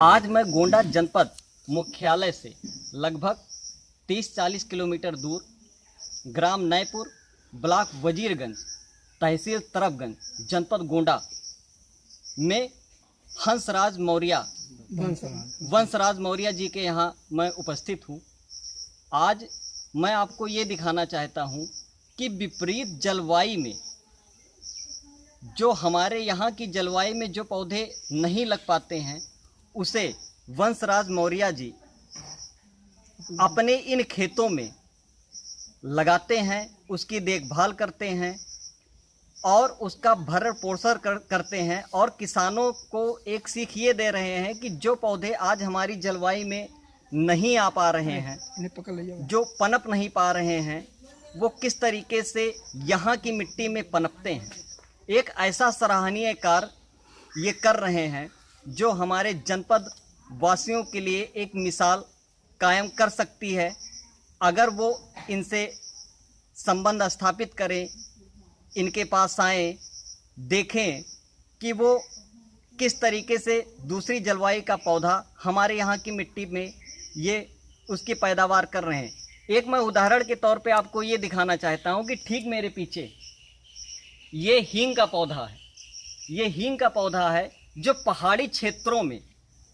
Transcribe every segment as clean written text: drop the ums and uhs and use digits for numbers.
आज मैं गोंडा जनपद मुख्यालय से लगभग 30-40 किलोमीटर दूर ग्राम नयपुर, ब्लॉक वजीरगंज, तहसील तरफगंज, जनपद गोंडा में वंशराज मौर्य जी के यहाँ मैं उपस्थित हूँ। आज मैं आपको ये दिखाना चाहता हूँ कि विपरीत जलवायु में जो हमारे यहाँ की जलवायु में जो पौधे नहीं लग पाते हैं, उसे वंशराज मौर्य जी अपने इन खेतों में लगाते हैं, उसकी देखभाल करते हैं और उसका भरण पोषण करते हैं और किसानों को एक सीख ये दे रहे हैं कि जो पौधे आज हमारी जलवायु में नहीं आ पा रहे हैं, जो पनप नहीं पा रहे हैं, वो किस तरीके से यहाँ की मिट्टी में पनपते हैं। एक ऐसा सराहनीय कार्य ये कर रहे हैं जो हमारे जनपद वासियों के लिए एक मिसाल कायम कर सकती है। अगर वो इनसे संबंध स्थापित करें, इनके पास आएँ, देखें कि वो किस तरीके से दूसरी जलवायु का पौधा हमारे यहाँ की मिट्टी में ये उसकी पैदावार कर रहे हैं। एक मैं उदाहरण के तौर पे आपको ये दिखाना चाहता हूँ कि ठीक मेरे पीछे ये हींग का पौधा है। ये हींग का पौधा है जो पहाड़ी क्षेत्रों में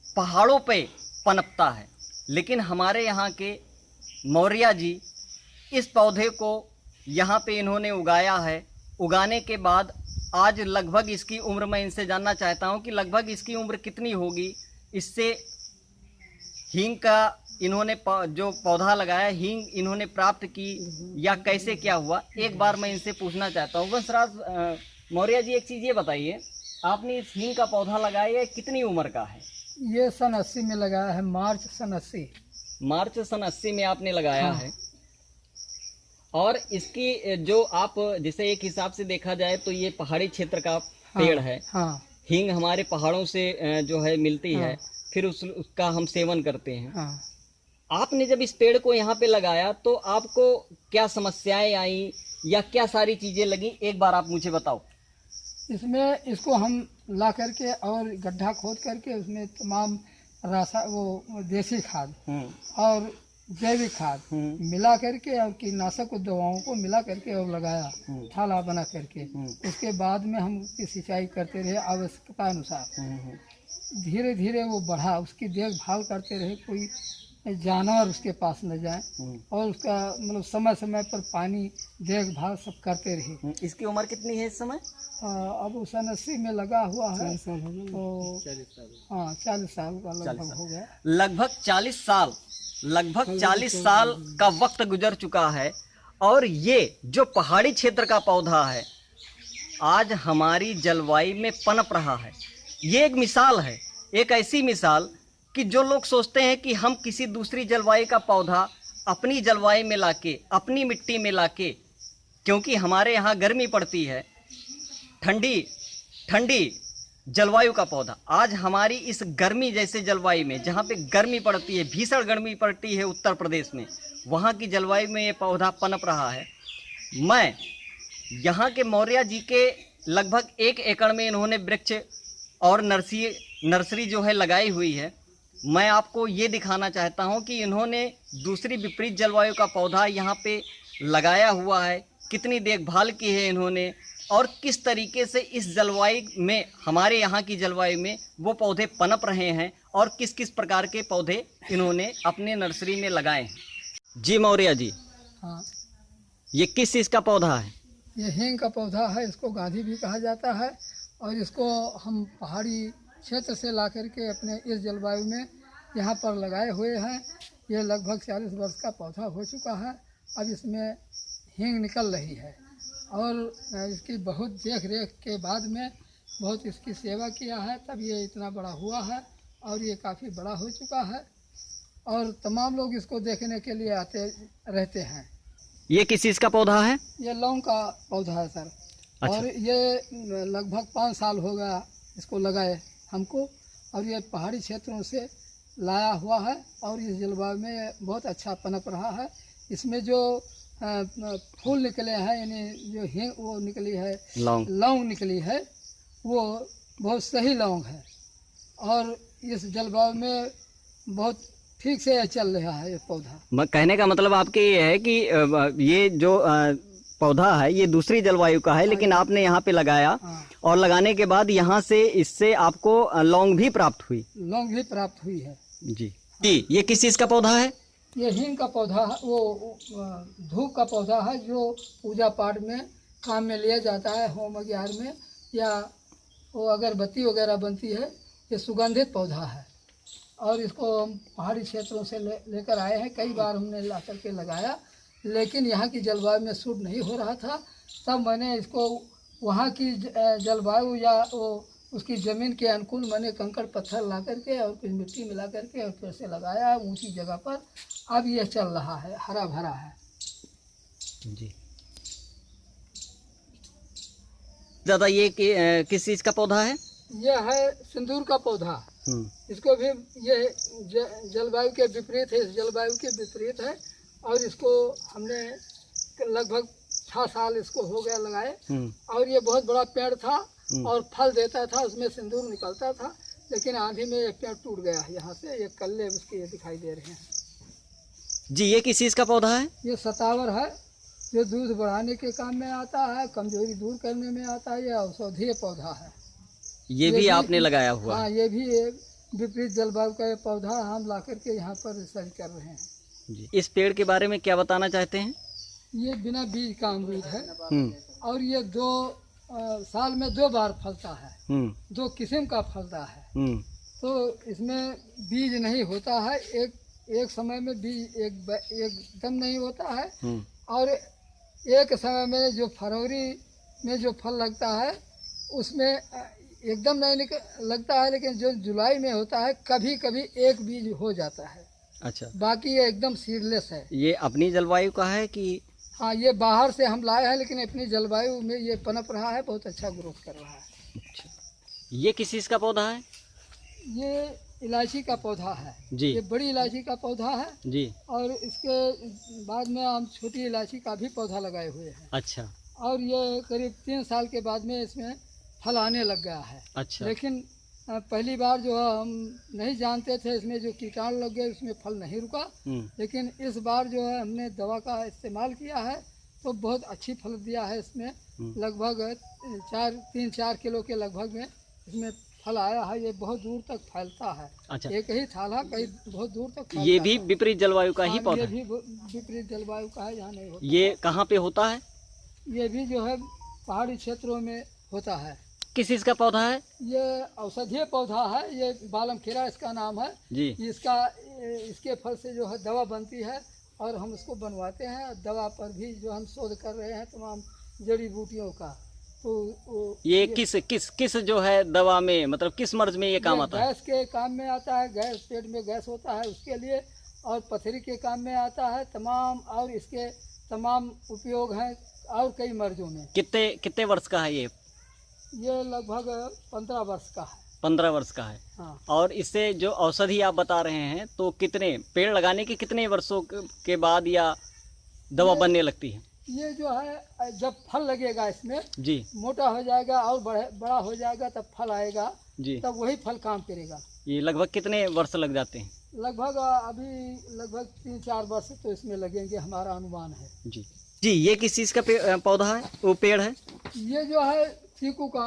पहाड़ों पे पनपता है, लेकिन हमारे यहाँ के मौर्य जी इस पौधे को यहाँ पे इन्होंने उगाया है। उगाने के बाद आज लगभग इसकी उम्र, मैं इनसे जानना चाहता हूँ कि लगभग इसकी उम्र कितनी होगी। इससे हींग का इन्होंने जो पौधा लगाया, हींग इन्होंने प्राप्त की या कैसे क्या हुआ, एक बार मैं इनसे पूछना चाहता हूँ। वंशराज मौर्य जी, एक चीज़ ये बताइए, आपने इस हींग का पौधा लगाया है, कितनी उम्र का है? ये सन 80 में लगाया है, मार्च सन 80 में आपने लगाया है। और इसकी जो आप जिसे एक हिसाब से देखा जाए तो ये पहाड़ी क्षेत्र का पेड़ है। हींग हमारे पहाड़ों से जो है मिलती है, फिर उसका हम सेवन करते हैं। आपने जब इस पेड़ को यहाँ पे लगाया तो आपको क्या समस्याएं आई या क्या सारी चीजें लगी, एक बार आप मुझे बताओ। इसमें इसको हम ला करके और गड्ढा खोद करके उसमें तमाम देसी खाद और जैविक खाद मिला करके और कीटनाशक दवाओं को मिला करके और लगाया, थाला बना करके। उसके बाद में हम उसकी सिंचाई करते रहे आवश्यकता अनुसार। धीरे धीरे वो बढ़ा, उसकी देखभाल करते रहे, कोई जानवर उसके पास न जाए और उसका मतलब समय समय पर पानी देखभाल सब करते रहे। इसकी उम्र कितनी है इस समय? अब वो सन 80 में लगा हुआ है, तो 40 साल का लगभग हो गया। लगभग 40 साल का वक्त गुजर चुका है और ये जो पहाड़ी क्षेत्र का पौधा है आज हमारी जलवायु में पनप रहा है। ये एक मिसाल है, एक ऐसी मिसाल कि जो लोग सोचते हैं कि हम किसी दूसरी जलवायु का पौधा अपनी जलवायु में लाके, अपनी मिट्टी में लाके, क्योंकि हमारे यहाँ गर्मी पड़ती है, ठंडी जलवायु का पौधा आज हमारी इस गर्मी जैसे जलवायु में, जहाँ पे गर्मी पड़ती है, भीषण गर्मी पड़ती है उत्तर प्रदेश में, वहाँ की जलवायु में ये पौधा पनप रहा है। मैं यहाँ के मौर्य जी के लगभग 1 एकड़ में इन्होंने वृक्ष और नर्सरी जो है लगाई हुई है। मैं आपको ये दिखाना चाहता हूँ कि इन्होंने दूसरी विपरीत जलवायु का पौधा यहाँ पे लगाया हुआ है, कितनी देखभाल की है इन्होंने और किस तरीके से इस जलवायु में, हमारे यहाँ की जलवायु में वो पौधे पनप रहे हैं और किस किस प्रकार के पौधे इन्होंने अपने नर्सरी में लगाए हैं। जी मौर्य जी, ये किस चीज़ का पौधा है? ये हींग का पौधा है, इसको गांधी भी कहा जाता है और इसको हम पहाड़ी क्षेत्र से ला करके अपने इस जलवायु में यहाँ पर लगाए हुए हैं। ये लगभग 40 वर्ष का पौधा हो चुका है। अब इसमें हींग निकल रही है और इसकी बहुत देख रेख के बाद में बहुत इसकी सेवा किया है, तब ये इतना बड़ा हुआ है और ये काफ़ी बड़ा हो चुका है और तमाम लोग इसको देखने के लिए आते रहते हैं। ये किस चीज़ का पौधा है? ये लौंग का पौधा है सर। अच्छा। और ये लगभग 5 साल हो गया इसको लगाए हमको और ये पहाड़ी क्षेत्रों से लाया हुआ है और इस जलवायु में बहुत अच्छा पनप रहा है। इसमें जो फूल निकले हैं, यानी जो हींग वो निकली है, लौंग निकली है, वो बहुत सही लौंग है और इस जलवायु में बहुत ठीक से चल रहा है ये पौधा। कहने का मतलब आपके ये है कि ये जो पौधा है ये दूसरी जलवायु का है, लेकिन आपने यहाँ पे लगाया और लगाने के बाद यहाँ से इससे आपको लौंग भी प्राप्त हुई। लौंग भी प्राप्त हुई है जी। जी, ये किस चीज़ का पौधा है? ये हींग का पौधा है, वो धूप का पौधा है जो पूजा पाठ में काम में लिया जाता है, होम वगैरह में, या वो अगरबत्ती वगैरह बनती है। ये सुगंधित पौधा है और इसको हम पहाड़ी क्षेत्रों से लेकर आए हैं। कई बार हमने ला करके लगाया, लेकिन यहाँ की जलवायु में सूट नहीं हो रहा था। तब मैंने इसको वहाँ की जलवायु या वो उसकी ज़मीन के अनुकूल मैंने कंकड़ पत्थर ला करके और कुछ मिट्टी मिला करके और फिर से लगाया ऊंची जगह पर। अब यह चल रहा है, हरा भरा है जी। ज़्यादा ये किस चीज़ का पौधा है? यह है सिंदूर का पौधा। इसको भी ये जलवायु के विपरीत है, इस जलवायु के विपरीत है। और इसको हमने लगभग 6 साल इसको हो गया लगाए, और ये बहुत बड़ा पेड़ था और फल देता था, उसमें सिंदूर निकलता था। लेकिन आंधी में एक पेड़ टूट गया है, यहाँ से ये कल्ले उसके ये दिखाई दे रहे हैं जी। ये किस चीज़ का पौधा है? ये सतावर है, जो दूध बढ़ाने के काम में आता है, कमजोरी दूर करने में आता है। यह औषधीय पौधा है। ये भी आपने लगाया हुआ? हाँ, ये भी एक विपरीत जलवायु का ये पौधा हम ला करके यहाँ पर रिसर्च कर रहे हैं जी। इस पेड़ के बारे में क्या बताना चाहते हैं? ये बिना बीज का अमरूद है और ये 2 साल में 2 बार फलता है। 2 किस्म का फलता है। तो इसमें बीज नहीं होता है, एक समय में बीज एकदम नहीं होता है, और एक समय में जो फरवरी में जो फल लगता है उसमें एकदम नहीं लगता है, लेकिन जो जुलाई में होता है कभी कभी एक बीज हो जाता है। अच्छा, बाकी ये एकदम सीडलेस है। ये अपनी जलवायु का है कि? हाँ, ये बाहर से हम लाए हैं, लेकिन अपनी जलवायु में ये पनप रहा है, बहुत अच्छा ग्रोथ कर रहा है। अच्छा, ये किस चीज़ का पौधा है? ये इलायची का पौधा है जी। ये बड़ी इलायची का पौधा है जी, और इसके बाद में हम छोटी इलायची का भी पौधा लगाए हुए हैं। अच्छा, और ये करीब 3 साल के बाद में इसमें फल आने लग गया है। अच्छा, लेकिन पहली बार जो है हम नहीं जानते थे, इसमें जो कीटाणु लग गए उसमें फल नहीं रुका। लेकिन इस बार जो है हमने दवा का इस्तेमाल किया है तो बहुत अच्छी फल दिया है। इसमें लगभग 3-4 किलो के लगभग में इसमें फल आया है। ये बहुत दूर तक फैलता है। अच्छा, एक ही थाला कहीं बहुत दूर तक। ये भी विपरीत जलवायु का ही पौधा? ये भी विपरीत जलवायु का है, यहाँ नहीं होता। ये कहाँ पे होता है? ये भी जो है पहाड़ी क्षेत्रों में होता है। किस चीज़ का पौधा है? ये औषधीय पौधा है, ये बालम खीरा इसका नाम है जी। इसके फल से जो है दवा बनती है और हम उसको बनवाते हैं। दवा पर भी जो हम शोध कर रहे हैं तमाम जड़ी बूटियों का। तो ये किस जो है दवा में, मतलब किस मर्ज में ये काम आता है? गैस के काम में आता है, गैस पेट में गैस होता है उसके लिए, और पथरी के काम में आता है तमाम, और इसके तमाम उपयोग हैं और कई मर्जों में। कितने वर्ष का है ये लगभग 15 वर्ष का है। 15 वर्ष का है। हाँ। और इससे जो औषधि आप बता रहे हैं, तो कितने पेड़ लगाने के कितने वर्षों के बाद या दवा बनने लगती है? ये जो है जब फल लगेगा इसमें जी, मोटा हो जाएगा और बड़ा हो जाएगा, तब फल आएगा जी, तब वही फल काम करेगा। ये लगभग कितने वर्ष लग जाते हैं? लगभग अभी लगभग 3-4 वर्ष तो इसमें लगेंगे, हमारा अनुमान है जी। जी, ये किस चीज़ का पौधा है, वो पेड़ है? ये जो है चीकू का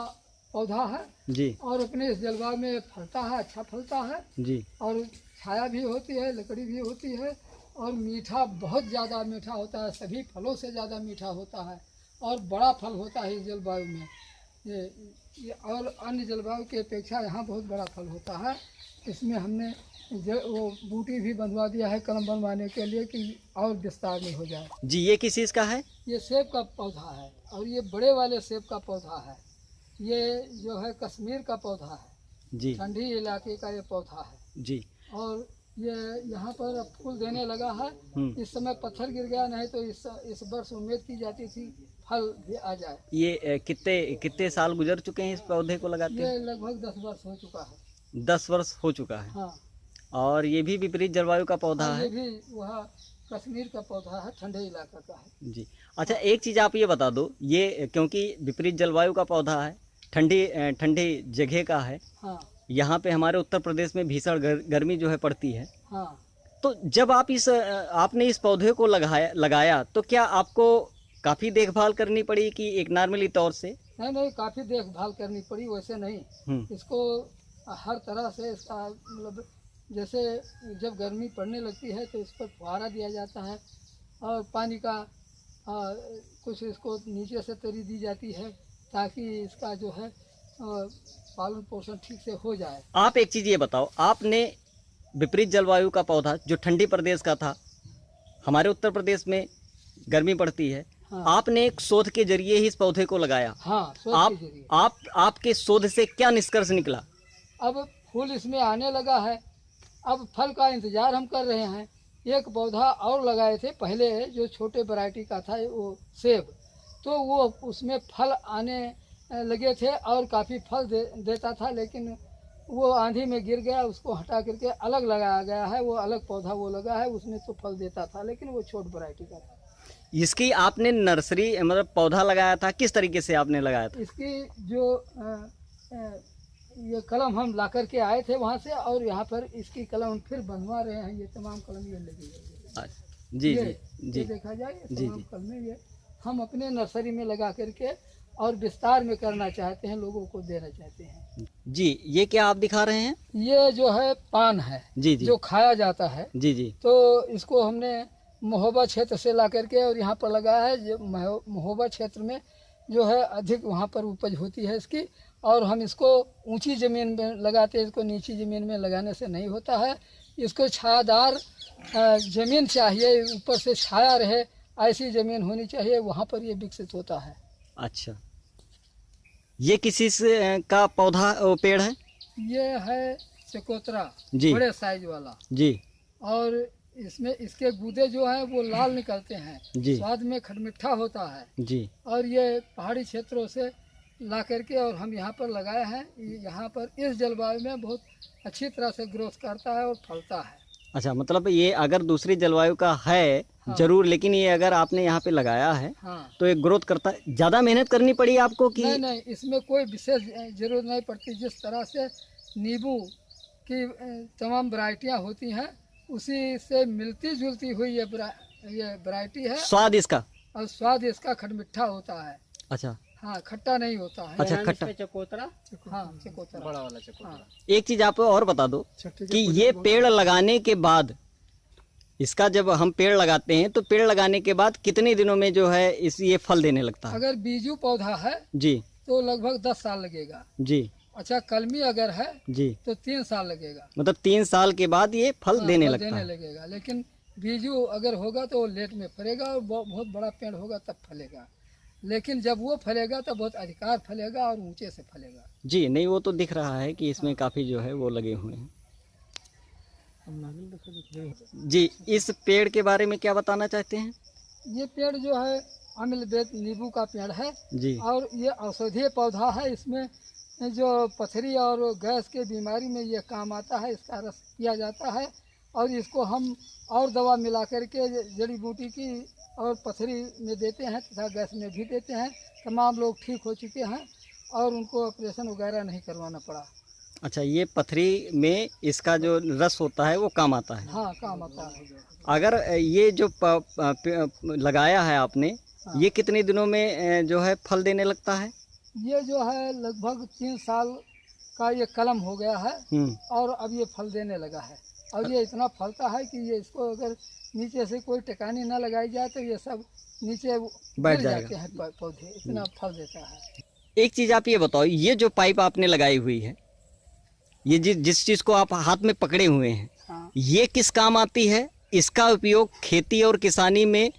पौधा है जी, और अपने इस जलवायु में फलता है, अच्छा फलता है जी, और छाया भी होती है, लकड़ी भी होती है, और मीठा बहुत ज़्यादा मीठा होता है, सभी फलों से ज़्यादा मीठा होता है, और बड़ा फल होता है इस जलवायु में। ये और अन्य जलवायु की अपेक्षा यहाँ बहुत बड़ा फल होता है। इसमें हमने वो बूटी भी बंधवा दिया है कलम बनवाने के लिए कि और विस्तार में हो जाए जी। ये किस चीज़ का है? ये सेब का पौधा है, और ये बड़े वाले सेब का पौधा है। ये जो है कश्मीर का पौधा है जी, ठंडी इलाके का ये पौधा है जी, और ये यहाँ पर अब फूल देने लगा है। इस समय पत्थर गिर गया, नहीं तो इस वर्ष उम्मीद की जाती थी फल भी आ जाए। ये कितने साल गुजर चुके हैं इस पौधे को लगाते? ये लगभग 10 वर्ष हो चुका है। 10 वर्ष हो चुका है। हाँ। और ये भी विपरीत जलवायु का पौधा है? ये भी वहाँ कश्मीर का पौधा है, ठंडे इलाका का है जी। अच्छा, एक चीज़ आप ये बता दो, ये क्योंकि विपरीत जलवायु का पौधा है, ठंडी जगह का है, हाँ, यहाँ पे हमारे उत्तर प्रदेश में भीषण गर्मी जो है पड़ती है, हाँ। तो जब आप आपने इस पौधे को लगाया तो क्या आपको काफ़ी देखभाल करनी पड़ी कि एक नॉर्मली तौर से? नहीं, काफ़ी देखभाल करनी पड़ी, वैसे नहीं। इसको हर तरह से इसका मतलब जैसे जब गर्मी पड़ने लगती है तो इस पर फुहारा दिया जाता है और पानी का कुछ इसको नीचे से तरी दी जाती है ताकि इसका जो है पालन पोषण ठीक से हो जाए। आप एक चीज़ ये बताओ, आपने विपरीत जलवायु का पौधा जो ठंडी प्रदेश का था, हमारे उत्तर प्रदेश में गर्मी पड़ती है, हाँ। आपने एक शोध के जरिए ही इस पौधे को लगाया। हाँ, शोध के जरिए। आपके शोध से क्या निष्कर्ष निकला? अब फूल इसमें आने लगा है, अब फल का इंतजार हम कर रहे हैं। एक पौधा और लगाए थे पहले जो छोटे वैरायटी का था, वो सेब, तो वो उसमें फल आने लगे थे और काफ़ी फल देता था, लेकिन वो आंधी में गिर गया, उसको हटा करके अलग लगाया गया है। वो अलग पौधा वो लगा है, उसमें तो फल देता था लेकिन वो छोट वैरायटी का था। इसकी आपने नर्सरी मतलब पौधा लगाया था, किस तरीके से आपने लगाया था? इसकी जो ये कलम हम ला करके आए थे वहाँ से, और यहाँ पर इसकी कलम हम फिर बनवा रहे हैं। ये तमाम कलम ये लगी है। जी ये, जी जी, ये देखा जाए जी तमाम जी, कलमें ये हम अपने नर्सरी में लगा करके और विस्तार में करना चाहते हैं, लोगों को देना चाहते हैं। जी। ये क्या आप दिखा रहे हैं? ये जो है पान है, जी जी, जो खाया जाता है। जी जी, तो इसको हमने महोबा क्षेत्र से ला करके और यहाँ पर लगाया है। जो महोबा क्षेत्र में जो है अधिक वहाँ पर उपज होती है इसकी, और हम इसको ऊंची ज़मीन में लगाते हैं। इसको नीची ज़मीन में लगाने से नहीं होता है, इसको छायादार ज़मीन चाहिए, ऊपर से छाया रहे ऐसी ज़मीन होनी चाहिए, वहाँ पर ये विकसित होता है। अच्छा, ये किसी से का पौधा पेड़ है? ये है चकोतरा, जी, बड़े साइज वाला जी, और इसमें इसके गूदे जो हैं वो लाल निकलते हैं, जी, स्वाद में खटमिठा होता है। जी। और ये पहाड़ी क्षेत्रों से ला करके और हम यहाँ पर लगाए हैं। यहाँ पर इस जलवायु में बहुत अच्छी तरह से ग्रोथ करता है और फलता है। अच्छा, मतलब ये अगर दूसरी जलवायु का है, हाँ। जरूर, लेकिन ये अगर आपने यहाँ पे लगाया है, हाँ। तो ये ग्रोथ करता है। ज़्यादा मेहनत करनी पड़ी आपको कि? नहीं, इसमें कोई विशेष जरूरत नहीं पड़ती। जिस तरह से नींबू की तमाम वैरायटियाँ होती हैं, उसी से मिलती जुलती हुई ये वैरायटी है। स्वाद इसका? और स्वाद इसका खटमिठा होता है। अच्छा, हाँ, खट्टा नहीं होता है। अच्छा, खट्टा। चकोतरा, हाँ, चकोतरा, बड़ा वाला चकोतरा। हाँ। एक चीज़ आप और बता दो कि ये पेड़ लगाने के बाद, इसका जब हम पेड़ लगाते हैं तो पेड़ लगाने के बाद कितने दिनों में जो है ये फल देने लगता है? अगर बीजू पौधा है जी, तो लगभग 10 साल लगेगा। जी, अच्छा, कलमी अगर है जी, तो 3 साल लगेगा। मतलब 3 साल के बाद ये फल देने लगता देने है। लगेगा। लेकिन बीजू अगर होगा तो वो लेट में फलेगा और बहुत बड़ा पेड़ होगा तब फलेगा। लेकिन जब वो फलेगा तो बहुत अधिकार फलेगा और ऊंचे से फलेगा। जी, नहीं, वो तो दिख रहा है कि इसमें काफ़ी जो है वो लगे हुए हैं। जी, इस पेड़ के बारे में क्या बताना चाहते हैं? ये पेड़ जो है अम्लवेद नींबू का पेड़ है जी, और ये औषधीय पौधा है। इसमें जो पथरी और गैस के बीमारी में ये काम आता है, इसका रस किया जाता है और इसको हम और दवा मिला करके जड़ी बूटी की और पथरी में देते हैं तथा गैस में भी देते हैं। तमाम लोग ठीक हो चुके हैं और उनको ऑपरेशन वगैरह नहीं करवाना पड़ा। अच्छा, ये पथरी में इसका जो रस होता है वो काम आता है? हाँ, काम आता है। अगर ये जो लगाया है आपने, हाँ। ये कितने दिनों में जो है फल देने लगता है? ये जो है लगभग 3 साल का ये कलम हो गया है और अब ये फल देने लगा है। और ये इतना फलता है कि ये इसको अगर नीचे से कोई टिकानी ना लगाई जाए तो ये सब नीचे बैठ गिर जाएगा। जाते हैं पौधे, इतना फल देता है। एक चीज़ आप ये बताओ, ये जो पाइप आपने लगाई हुई है, ये जिस चीज़ को आप हाथ में पकड़े हुए हैं, हाँ। ये किस काम आती है? इसका उपयोग खेती और किसानी में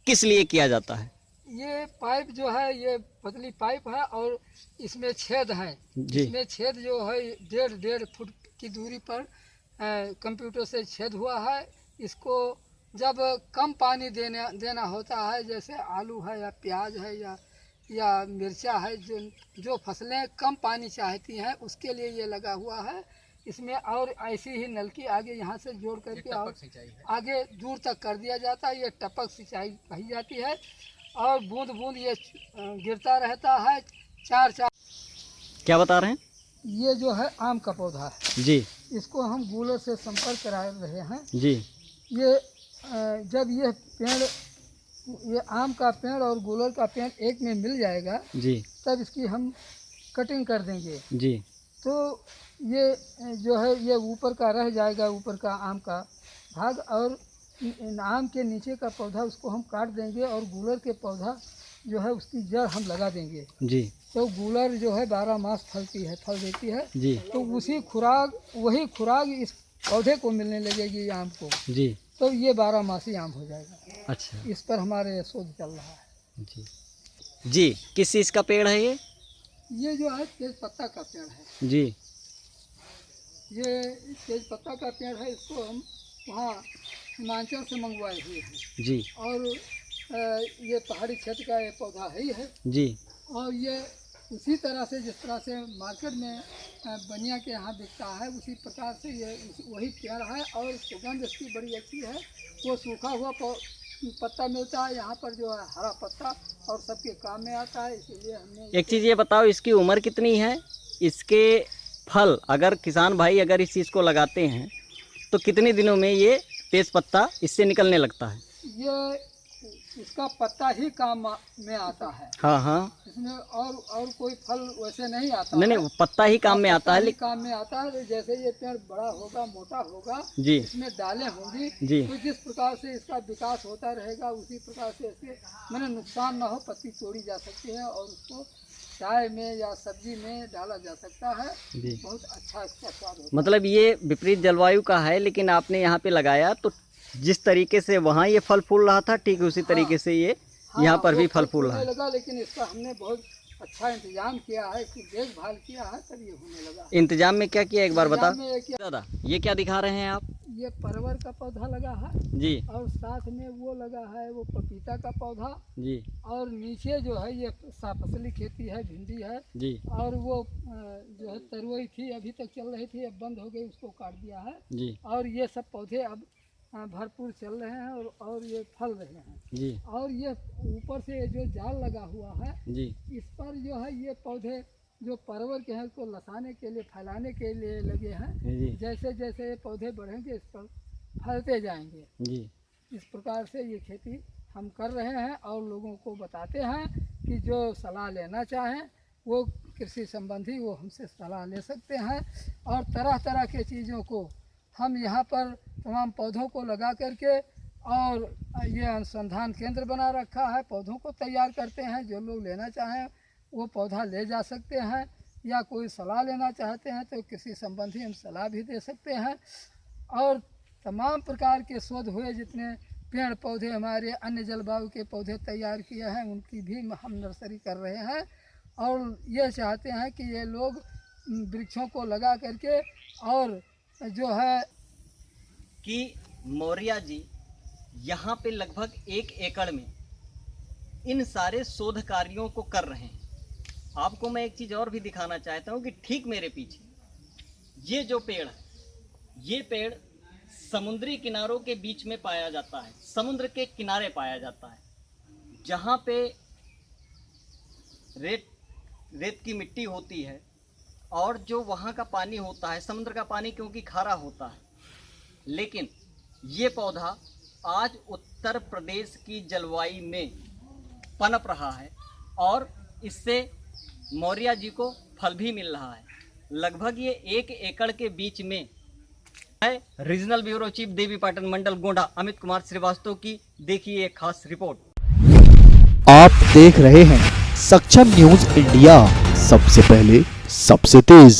किस लिए किया जाता है? ये पाइप जो है ये पतली पाइप है और इसमें छेद है। जी, इसमें छेद जो है 1.5 फुट की दूरी पर कंप्यूटर से छेद हुआ है। इसको जब कम पानी देना होता है, जैसे आलू है या प्याज है या मिर्चा है, जो फसलें कम पानी चाहती हैं, उसके लिए ये लगा हुआ है। इसमें और ऐसी ही नलकी आगे यहाँ से जोड़ करके और आगे दूर तक कर दिया जाता है। ये टपक सिंचाई कही जाती है और बूंद बूंद ये गिरता रहता है। 4 क्या बता रहे हैं? ये जो है आम का पौधा है जी। इसको हम गूलर से संपर्क करा रहे हैं जी। ये जब ये पेड़, ये आम का पेड़ और गूलर का पेड़ एक में मिल जाएगा जी। तब इसकी हम कटिंग कर देंगे। जी। तो ये जो है ये ऊपर का रह जाएगा, ऊपर का आम का भाग, और आम के नीचे का पौधा उसको हम काट देंगे और गूलर के पौधा जो है उसकी जड़ हम लगा देंगे। जी। तो गूलर जो है 12 मास फल देती है जी। तो वही खुराक इस पौधे को मिलने लगेगी आम को। जी। तो ये 12 मासी आम हो जाएगा। अच्छा। इस पर हमारे शोध चल रहा है। जी। जी, किस चीज़ का पेड़ है ये जो है तेज पत्ता का पेड़ है। जी। ये तेज पत्ता का पेड़ है, इसको हम वहाँ हिमाचल से मंगवाए हुए हैं। जी। और ये पहाड़ी क्षेत्र का ये पौधा ही है। जी। और ये उसी तरह से जिस तरह से मार्केट में बनिया के यहाँ बिकता है उसी प्रकार से ये वही पेड़ है और सुगंध इसकी बड़ी अच्छी है। वो सूखा हुआ पत्ता मिलता है, यहाँ पर जो है हरा पत्ता और सबके काम में आता है, इसीलिए हमने। एक चीज़ ये बताओ, इसकी उम्र कितनी है? इसके फल अगर किसान भाई अगर इस चीज़ को लगाते हैं तो कितने दिनों में ये तेज पत्ता इससे निकलने लगता है? ये इसका पत्ता ही काम में आता है। हाँ हाँ। इसमें और कोई फल वैसे नहीं आता। नहीं, पत्ता ही काम में आता है। काम में आता है। जैसे ये पेड़ बड़ा होगा, मोटा होगा जी, इसमें डालें होंगी जी, तो जिस प्रकार से इसका विकास होता रहेगा उसी प्रकार से इसके मैंने नुकसान ना हो, पत्ती तोड़ी जा सकती है और उसको चाय में या सब्जी में डाला जा सकता है। जी। बहुत अच्छा इसका स्वाद होता है। मतलब ये विपरीत जलवायु का है, लेकिन आपने यहाँ पे लगाया तो जिस तरीके से वहाँ ये फल फूल रहा था ठीक उसी तरीके से ये यहाँ पर भी फल फूल रहा है। लगा, लेकिन इसका हमने बहुत अच्छा इंतजाम किया है, इसकी देखभाल किया है, तब ये होने लगा। इंतजाम में क्या किया एक बार बता इंतजाम दादा? ये क्या दिखा रहे हैं आप? ये परवर का पौधा लगा है जी। और साथ में वो लगा है वो पपीता का पौधा जी। और नीचे जो है ये फसली खेती है, भिंडी है जी। और वो जो है तरुई थी अभी तक चल रही थी, अब बंद हो गई, उसको काट दिया है। जी। और ये सब पौधे अब भरपूर चल रहे हैं और ये फल रहे हैं। जी। और ये ऊपर से जो जाल लगा हुआ है जी। इस पर जो है ये पौधे जो परवर के हैं उसको लसाने के लिए, फैलाने के लिए लगे हैं। जी। जैसे जैसे ये पौधे बढ़ेंगे इस पर फैलते जाएंगे। जी। इस प्रकार से ये खेती हम कर रहे हैं और लोगों को बताते हैं कि जो सलाह लेना चाहें वो कृषि संबंधी वो हमसे सलाह ले सकते हैं। और तरह तरह के चीज़ों को हम यहाँ पर तमाम पौधों को लगा करके और ये अनुसंधान केंद्र बना रखा है, पौधों को तैयार करते हैं। जो लोग लेना चाहें वो पौधा ले जा सकते हैं, या कोई सलाह लेना चाहते हैं तो कृषि संबंधी हम सलाह भी दे सकते हैं। और तमाम प्रकार के शोध हुए जितने पेड़ पौधे हमारे अन्य जलवायु के पौधे तैयार किए हैं उनकी भी हम नर्सरी कर रहे हैं। और ये चाहते हैं कि ये लोग वृक्षों को लगा करके और जो है कि मौर्या जी यहाँ पे लगभग 1 एकड़ में इन सारे शोध कार्यों को कर रहे हैं। आपको मैं एक चीज़ और भी दिखाना चाहता हूँ कि ठीक मेरे पीछे ये जो पेड़ है, ये पेड़ समुद्री किनारों के बीच में पाया जाता है, समुद्र के किनारे पाया जाता है, जहाँ पे रेत की मिट्टी होती है और जो वहाँ का पानी होता है, समुद्र का पानी क्योंकि खारा होता है, लेकिन ये पौधा आज उत्तर प्रदेश की जलवायु में पनप रहा है और इससे मौर्या जी को फल भी मिल रहा है। लगभग ये 1 एकड़ के बीच में है। Regional bureau chief Devi Patan मंडल गोंडा अमित कुमार श्रीवास्तव की देखिए एक खास रिपोर्ट। आप देख रहे हैं सक्षम न्यूज इंडिया, सबसे पहले सबसे तेज।